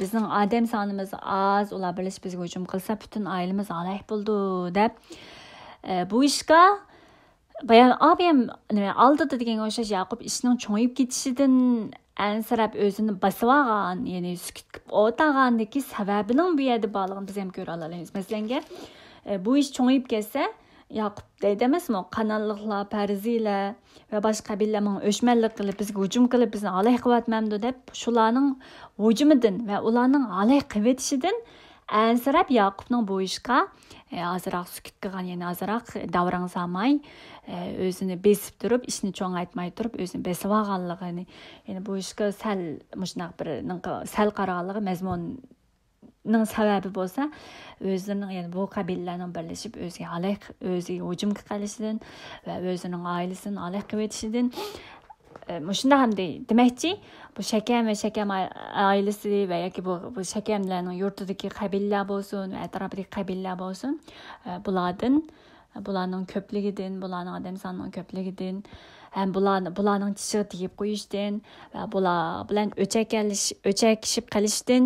Bizning odam sonimiz oz, ular bilishib bizga hujum qilsa, butun oilamiz halok bo'ldi deb bu ishga bayan abim aldıdı degan o'xshash Yaqub ishning cho'ngib ketishidan ansirab o'zini bosib olgan, ya'ni sukut qilib o'tagandagi sababining bu yerda borligini biz ham ko'ra olamiz. Masalan, bu ish cho'ngib ketsa, Yaqub deydi emasmi, qanonliqlar, farziylar va boshqa qabilalarning o'chmanlik qilib bizga hujum qilib bizni halok qilyapmamdi deb shularning hujumidan va ularning halok qilishidan ansirab Yaqubning bu ishga azroq sukut qilgan, ya'ni azroq davrang solmay o'zini besib turib, ishni cho'ngaytmay turib, o'zini besib olganligini, ya'ni bu ishga sal qaraganligi mazmunning sababi bo'lsa, o'zining, ya'ni bu qabilalarning birlashib o'ziga hujum qilishidan va o'zining oilasini halok qilishidan shunda ham demakchi, bu Shakam va Shakam oilasi va yoki bu Shakamlarning yurtidagi qabilalar bo'lsin, atrofidagi qabilalar bo'lsin, bularning ko'pligidan, bularning odam sonining ko'pligidan, ham bularning tishiga tegib qo'yishdan va bular bilan o'chakishib qolishdan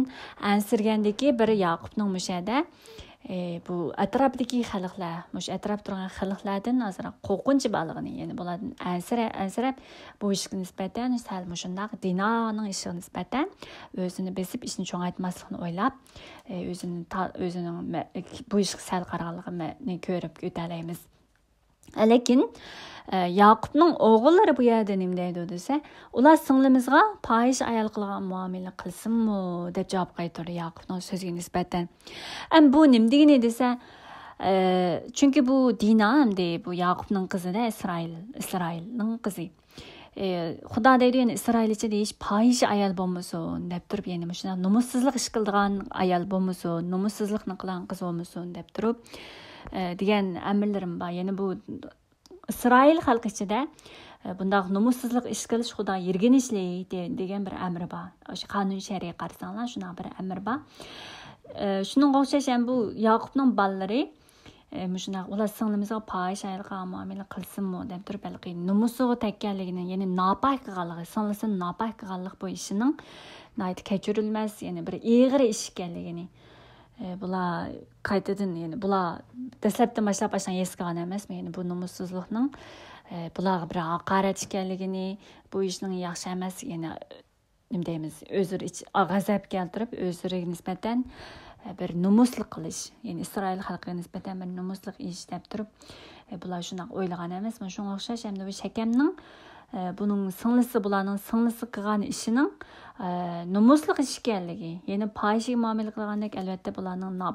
ansirgandagi bir Yaqubning mushada bu atrofdagi xalqlar, atrof turgan xalqlardan azroq qo'rqinchi borligini, ya'ni bulardan ansirab bu ishga nisbatan sal shundaq dinoning ishiga nisbatan o'zini besib ishni cho'ngaytmaslikni o'ylab, o'zining bu ishga sal qaraganligini ko'rib o'talaymiz. Lekin Yaqubning o'g'illari bu yerda nima deydi desa, ular singlimizga fohish ayol qilgan muomala qilsinmi deb javob qaytardi Yaqubning so'ziga nisbatan. Bu nima degani desa, chunki bu Dina hamda bu Yaqubning qizida Isroilning qizi. Xudo deydi, ya'ni Isroilcha deyish fohish ayol bo'lmasin deb turib, ya'ni shuna nomussizlik ish qilgan ayol bo'lmasin, nomussizlikni qilgan qiz bo'lmasin deb turib degan amirlarim bor. Ya'ni bu İsrail xalqi ichida bundaq nomussizlik ish qilish Xudo yirginishlik degan bir amri bor. O'sha qonun shariga qarasanglar, shuna bir amr bor. Shuningga o'xshash ham bu Yaqubning bolalari shuna ular singlimizga fohish ayolga muomala qilsinmi deb turib, balki nomusiga tekkanligini, ya'ni nopok qilganligi, singlisini nopok qilganlik bu ishining kechirilmas, ya'ni bir ig'ir ish ekanligini bular qaytadan, ya'ni bular dastlabdan boshlab esgan emasmi, ya'ni bu nomussizlikning bularga bir haqorat ekanligini, bu ishning yaxshi emas, ya'ni nima deymiz, o'zir g'azab keltirib, o'ziriga nisbatan bir nomuslik qilish, ya'ni Isroil xalqiga nisbatan bir nomuslik ish deb turib, bular shunday o'ylagan emasmi. Shunga o'xshash hamda bu Shakamning buning singlisi bularning singlisi qilgan ishining nomusli ish ekanligi, ya'ni fohishiga muomala qilgandek albatta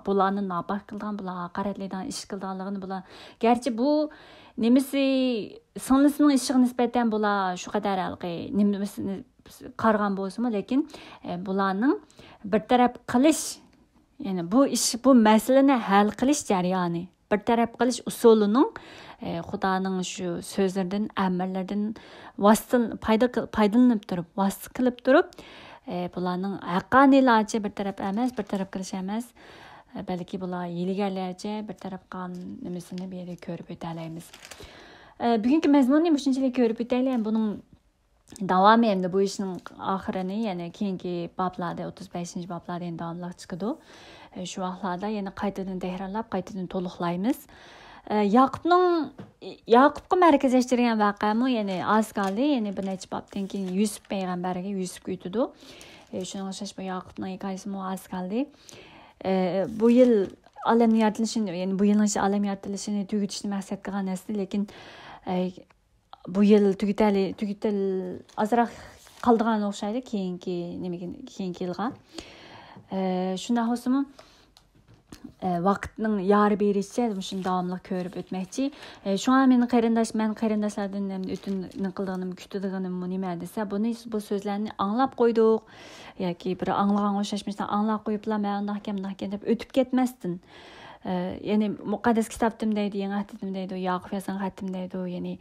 bularni nopok qilgan, bular haqoratlaydigan ish qilganligini bular garchi bu nimasi singlisining ishiga nisbatan bular shu qadar nimasini qargan bo'lsa-mu, lekin bularning bir taraf qilish, ya'ni bu masalani hal qilish jarayoni, bir taraf qilish usulining Xudoning shu so'zlaridan, amirlardan foydalanib turib, vasita qilib turib, bularning haqqoniylarcha bir taraf emas, bir taraf qilish emas, balki bular yiligarlarcha bir taraf qilgan nimasini bu yerda ko'rib o'taymiz. Bugungi mazmunni shunchalik ko'rib o'taylik. Buning davomi endi bu ishning oxirini, ya'ni keyingi bablarda 35-bablarda endi davomlab chiqadi. Shu vaqtlarda yana qaytadan takrorlab, qaytadan to'liqlaymiz. Yaqubga markazlashtirgan vaqami, ya'ni az qoldi, ya'ni bir necha babdan keyin Yusuf payg'ambarga Yusuf o'tdi. Shunga o'xshash bu Yaqubning hikoyasi az qoldi. Bu yil olam yaratilishini, ya'ni bu yilning olam yaratilishini tugatishni maqsad qilgan narsa, lekin bu yil tugatal azroq qoldigan o'xshaydi keyingi yilga. Shunday bo'lsa-mu, vaqtning yari berishicha shuni davomli ko'rib o'tmoqchi. Shunga men qarindoshlardan o'tin qildiganim, kutadiganim nima desa, bu so'zlarni anglab qo'ydik yoki bir anglagan o'xshashmisdan anglab qo'yiblar, men undaq deb o'tib ketmasdin. Ya'ni muqaddas kitobdim deydi, yangi xatim deydi, Yaqub yozgan xatim deydi, ya'ni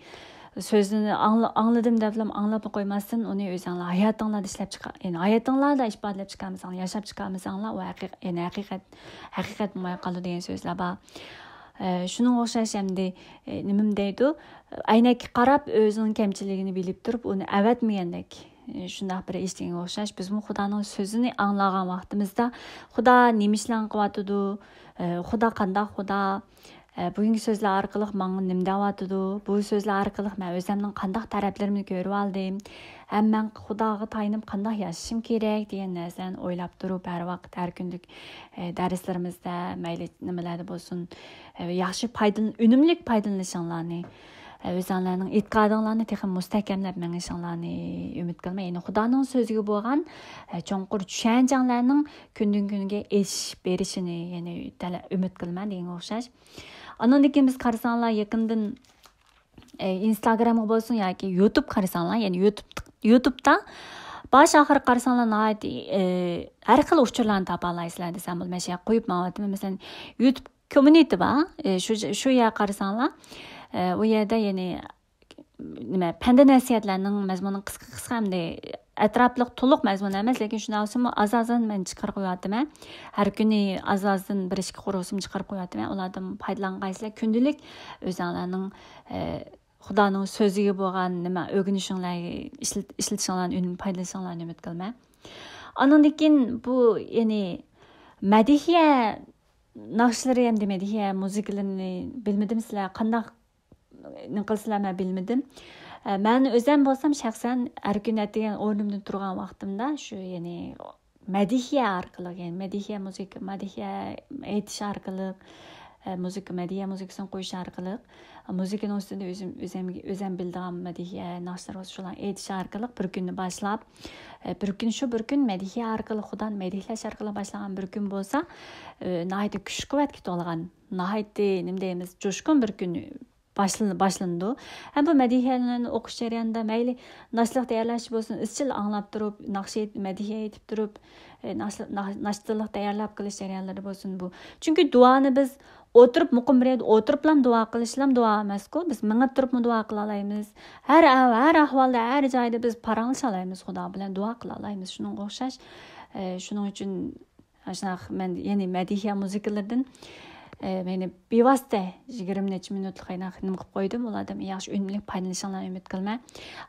so'zni angladim deb anglab qo'ymasdan, uni o'zinglar hayotinglarda ishlab chiqar, ya'ni hayotinglarda ifodalab chiqarmasang, yashab chiqarmasanglar, u haqiqat bo'lmay qoladi degan so'zlar bor. Shuning o'xshash endi nima deydi, aynakka qarab o'zining kamchiligini bilib turib, uni avatmagandek. Shunday bir eshitganga o'xshash, biz Xudoning so'zini anglagan vaqtimizda Xudo nima ishlarni qilyotdi, Xudo qanday Xudo, bugungi so'zlar orqali menga nima deyotdi, bu so'zlar orqali men o'zimning qanday taraflarimni ko'rib oldim, ham men Xudoga tayinib qanday yashashim kerak degan narsani o'ylab turib, har vaqt har kunlik darslarimizda mayli nimalarda bo'lsin, yaxshi unumli foydalanishinglarni, o'zinglarning e'tiqodinglarni texnik mustahkamlab menishinglarni umid qilmay, ya'ni Xudoning so'ziga bo'lgan cho'nqur tushunchanglarning kundan kunga eshib berishini, ya'ni umid qilman degan o'xshash. Andan keyin biz qarasanglar, yaqindan Instagramga bo'lsin yoki YouTube qarasanglar, ya'ni YouTube'da bosh oxir qarasanglar, har xil uchurlarni topa olasizlar desam bo'lmaydi. Qo'yib ma'lumotni, masalan, YouTube community bor. Shu yerga qarasanglar, u yerda ya'ni panda nasihatlarning mazmuni qisqa hamda atrofli to'liq mazmun emas, lekin shunday bo'lsa-mu, azozdan men chiqarib qo'yapman. Har kuni azozdan bir ishga qurusim chiqarib qo'yapman. Ulardan foydalangaysizlar, kundalik o'zinglarning Xudoning so'ziga bo'lgan nima o'rganishinglarga ishlatishinglarni unum foydalanishinglarni umid qilman. Andan keyin bu ya'ni madihiya naqshlari ham madihiya musiqalarini bilmadim, sizlar qanday qilsizlar men bilmadim. Men o'zim bo'lsam shaxsan har kun aytgan o'rnimdan turgan vaqtimda shu ya'ni madihiya orqali, ya'ni madihiya aytish orqali, madihiya muzikasini qo'yish orqali, muzikani ustida o'zim bildigan madihiya naqshlar shular aytish orqali bir kunni boshlab, bir kun madihiya orqali Xudoni madihlash orqali boshlagan bir kun bo'lsa, nihoyatda kuch-quvvatga to'lgan, nihoyatda nima deymiz, jo'shqin bir kun boshlandi. Ham bu madihalarni o'qish jarayonida mayli nashliq tayyorlash bo'lsin, izchil anglab turib, madiha aytib turib, nashliq tayyorlab qilish jarayonlari bo'lsin bu. Chunki duoni biz o'tirib muqimriyat o'tiriblam duo qilishlam duo emas-ku. Biz mingib turib duo qila olamiz. Har ahvolda, har joyda biz paranglasha olamiz, Xudo bilan duo qila olamiz. Shuning o'xshash. Shuning uchun men ya'ni madiha musiqalardan meni bevosita 20 minutlik nima qilib qo'ydim. Ulardan yaxshi unumli foydalanishinglarni umid qilman.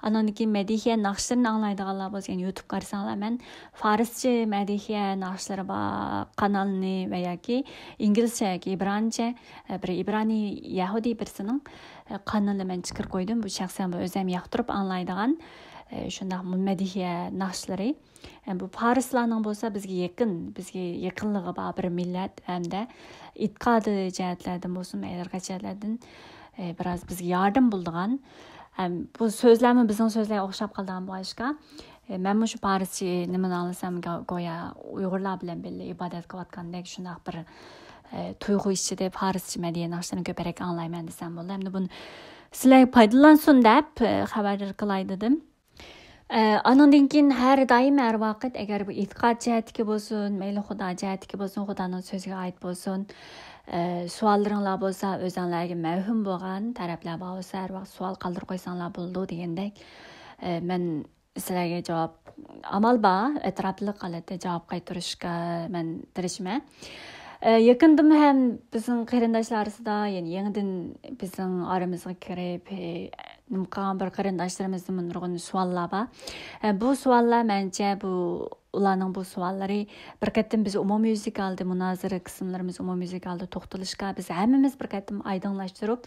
Andan keyin madiha naqshlarini anglaydiganlar bo'lsa, ya'ni YouTube qarsanglar, men farscha madiha naqshlari bor kanalni va yoki inglizcha yoki ibrancha, bir ibraniy yahudi birisining kanalini men chiqarib qo'ydim. Bu shaxsan o'zim yoqtirib anglaydigan shunday madiha naqshlari. Bu farislarning bo'lsa bizga yaqinligi bor bir millat hamda e'tiqodi jihatlardan bo'lsin, ayollar jihatlardan biroz bizga yordam bo'ldigan Bu so'zlarmi bizning so'zlarga o'xshab qolgan bo'lishga men shu parischa nimani anglasam go'yo uyg'urlar bilan birga ibodat qilayotgandek shundoq bir tuyg'u ichida parischa madaniy naqshlarni ko'proq anglayman desam bo'ldi. Endi buni sizlarga foydalansin deb xabar qilay dedim. Anondan keyin har doim har vaqt agar bu e'tiqod jihatdagi bo'lsin, mayli xudo jihatdagi bo'lsin, xudoning so'ziga oid bo'lsin, savollaringlar bo'lsa, o'zinglarga mavhum bo'lgan taraflar bo'lsa, har vaqt savol qoldirib qo'ysanglar bo'ldi degandek, men sizlarga javob amal bor, atrofli holatda javob qaytarishga men tirishman. Yakında ham bizning qarindoshlar orasida, ya'ni yangidan bizning oramizga kirib, nimqan bir qarindoshlarimizning nurg'un savollar bor. Bu savollar mencha ularning bu savollari bir qatim biz umumiy yuzga oldi, munozara qismlarimiz umumiy yuzga oldi to'xtalishga biz hammamiz bir qatim oydinlashtirib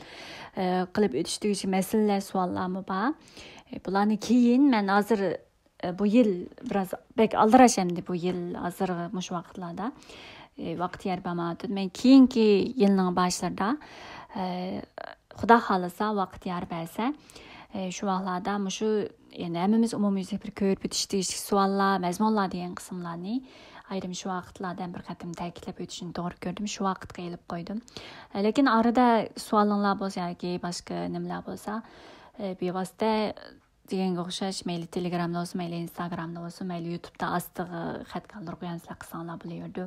qilib o'tishdagi masalalar savollarmi bor. Bularni keyin men hozir bu yil biroz bek aldirashimdi bu yil hozir mush vaqtlarda vaqt yer bo'lmadi. Men keyingi yilning boshlarida xudo xolasa vaqt yer bersa shu vaqtlarda shu yani hammamiz umumiy bir ko'rib o'tishdik savollar, mazmunlar degan qismlarni ayrim shu vaqtlardan bir qatim ta'kidlab o'tishni to'g'ri ko'rdim. Shu vaqtga ilib qo'ydim. Lekin orada savollar bo'lsa yoki boshqa nimalar bo'lsa bevosita deganga o'xshash mayli Telegramda bo'lsin, mayli Instagramda bo'lsin, mayli YouTube'da astiga xat qoldirib qo'yansizlar qilsanglar bo'lardi.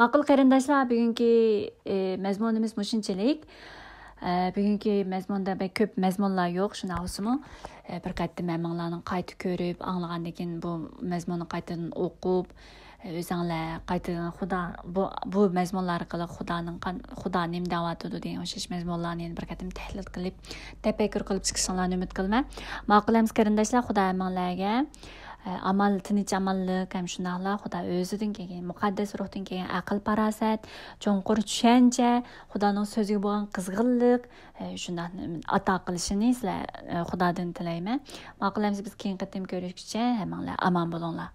Ma'qul qarindoshlar, bugungi mazmunimiz shunchalik. Bugungi mazmunda ko'p mazmunlar yo'q, shunday bo'lsa-mu, bir qatim hammalarning qayta ko'rib, anglagandan keyin bu mazmunni qaytadan o'qib, o'zinglar qaytadan xudo bu mazmunlar orqali xudo nima da'vatidi degan o'xshash mazmunlarni bir qatim tahlil qilib, tafakkur qilib chiqishinglarni umid qilaman. Ma'qulamiz qarindoshlar, xudo hammalarga amal tinch amallik ham shundoqlar xudo o'zidan kelgan muqaddas ruhdan kelgan aql farosat cho'nqur tushuncha xudoning so'ziga bo'lgan qizg'inlik shundoq ato qilishini sizlar xudodan tilayman. Ma'qulamiz biz keyin qatim ko'rishguncha hammanglar omon bo'linglar.